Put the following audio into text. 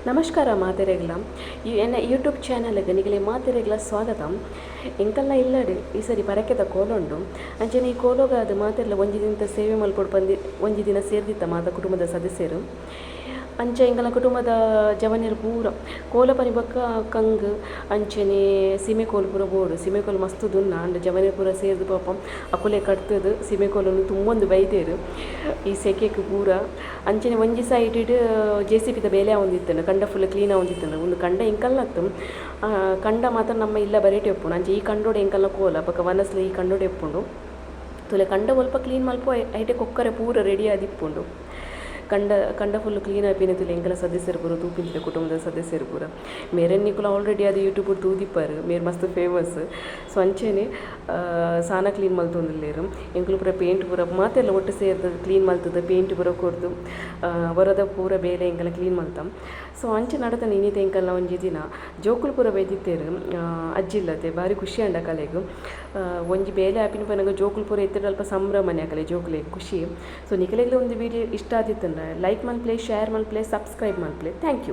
ನಮಸ್ಕಾರ ಮಾತೆರೆಗ್ಲ ಎನ್ನ ಯೂಟ್ಯೂಬ್ ಚಾನಲ್ಗೆ ನಿಗಲೆ ಮಾತೆರೆಗ್ಲ ಸ್ವಾಗತ. ಎಂಕಲ್ನ ಇಲ್ಲಡೆ ಈ ಸರಿ ಪರಕೆದ ಕೋಲುಂಡು ಅಂಚನೆ ಈ ಕೋಲೋಗ ಅದು ಮಾತೆರ್ಲ ಒಂಜಿ ದಿನ ಸೇವೆ ಮಲ್ಪೊಡು ಬಂದು ಒಂಜಿ ದಿನ ಸೇರ್ದಿತ್ತ ಮಾತ ಕುಟುಂಬದ ಸದಸ್ಯರು ಅಂಚ ಎಂಕಲ್ನ ಕುಟುಂಬದ ಜವನಿಯರು ಪೂರ ಕೋಲ ಪನಿ ಬೊಕ್ಕ ಕಂಗ್ ಅಂಚನೆ ಸೀಮೆ ಕೋಲು ಪೂರ ಬೋಡು ಸೀಮೆ ಕೋಲು ಮಸ್ತ್ ದುನ್ನ ಅಂಡ್ ಜವನಿಯರು ಪೂರ ಸೇರ್ದು ಪಾಪ ಅಕುಲೆ ಕಟ್ತದು ಸೀಮೆ ಕೋಲನ್ನು ತುಂಬೊಂದು ಬೈದೇರು ಈ ಸೆಕೆಗೆ ಪೂರ ಅಂಚನೆ ಒಂಜಿ ಸೈಡ್ JCB ಬೇಲೆ ಆವೊಂದಿತ್ತನು ಕಂಡ ಫುಲ್ ಕ್ಲೀನ್ ಆವೊಂದಿತ್ತನು ಒಂದು ಕಂಡ ಎಂಕಲ್ನತ್ತು ಕಂಡ ಮಾತ್ರ ನಮ್ಮ ಇಲ್ಲ ಬರೇಟೆ ಎಪ್ಪುಂಡು ಅಂಚೆ ಈ ಕಂಡೋಡು ಎಂಕಲ್ನ ಕೋಲ ಬೊಕ ವನಸ್ಲು ಈ ಕಂಡೋಡು ಎಪ್ಪುಂಡು ತುಲೆ ಕಂಡ ಒಲ್ಪ ಕ್ಲೀನ್ ಮಲ್ಪ ಐಟೆ ಕೊಕ್ಕರೆ ಪೂರ ರೆಡಿ ಆದಿಪ್ಪುಂಡು ಕಂಡ ಫುಲ್ ಕ್ಲೀನ್ ಆಪಿನತಿಲ್ಲ ಎಂಕಲ ಸದಸ್ಯರು ಪೂರ ತೂಪಿಂತಿಲ್ಲ ಕುಟುಂಬದ ಸದಸ್ಯರು ಪೂರ ಮೇರೆನ್ನಿಕುಲ ಆಲ್ರೆಡಿ ಅದು ಯೂಟ್ಯೂಬ್ ತೂದಿಪ್ಪಾರು ಮೇರೆ ಮಸ್ತ್ ಫೇಮಸ್. ಸೊ ಅಂಚೆನೆ ಸಾನ ಕ್ಲೀನ್ ಮಲ್ತೊಂದುಲ್ಲೇರು ಎಂಕುಲು ಪೂರ ಪೇಂಟ್ ಪೂರ ಮಾತೆಲ್ಲ ಒಟ್ಟು ಸೇರ್ದು ಕ್ಲೀನ್ ಮಲ್ತದ ಪೇಂಟ್ ಪೂರ ಕೊಡ್ದು ಹೊರದ ಪೂರ ಬೇಲೆ ಎಂಕಲ ಕ್ಲೀನ್ ಮಲ್ತಾಂ. ಸೊ ಅಂಚೆ ನಡತಾನೆ ಇನ್ನಿತ ಎಂಕಲ್ನ ಒಂಜಿ ದಿನ ಜೋಕುಲು ಪೂರ ಬೈದಿತ್ತೇರು ಅಜ್ಜಿಲ್ಲದೆ ಭಾರಿ ಖುಷಿ ಅಂಡ ಕಲೆಗು ಒಂಜಿ ಬೇಲೆ ಆಪಿನ ಪನಗ ಜೋಕುಲು ಪೂರ ಎತ್ತಿಡ ಅಲ್ಪ ಸಂಭ್ರಮನೆ ಆಕಲೆ ಜೋಕುಲೆ ಖುಷಿ. ಸೊ ನಿಕಲೆಗ್ಲ ಒಂದು ವಿಡಿಯೋ ಇಷ್ಟ ಆದಿತ್ತಂದ್ರೆ ಲೈಕ್ ಮಲ್ಪ್ಲೆ, ಶೇರ್ ಮಲ್ಪ್ಲೆ, ಸಬ್ಸ್ಕ್ರೈಬ್ ಮಲ್ಪ್ಲೆ. Thank you.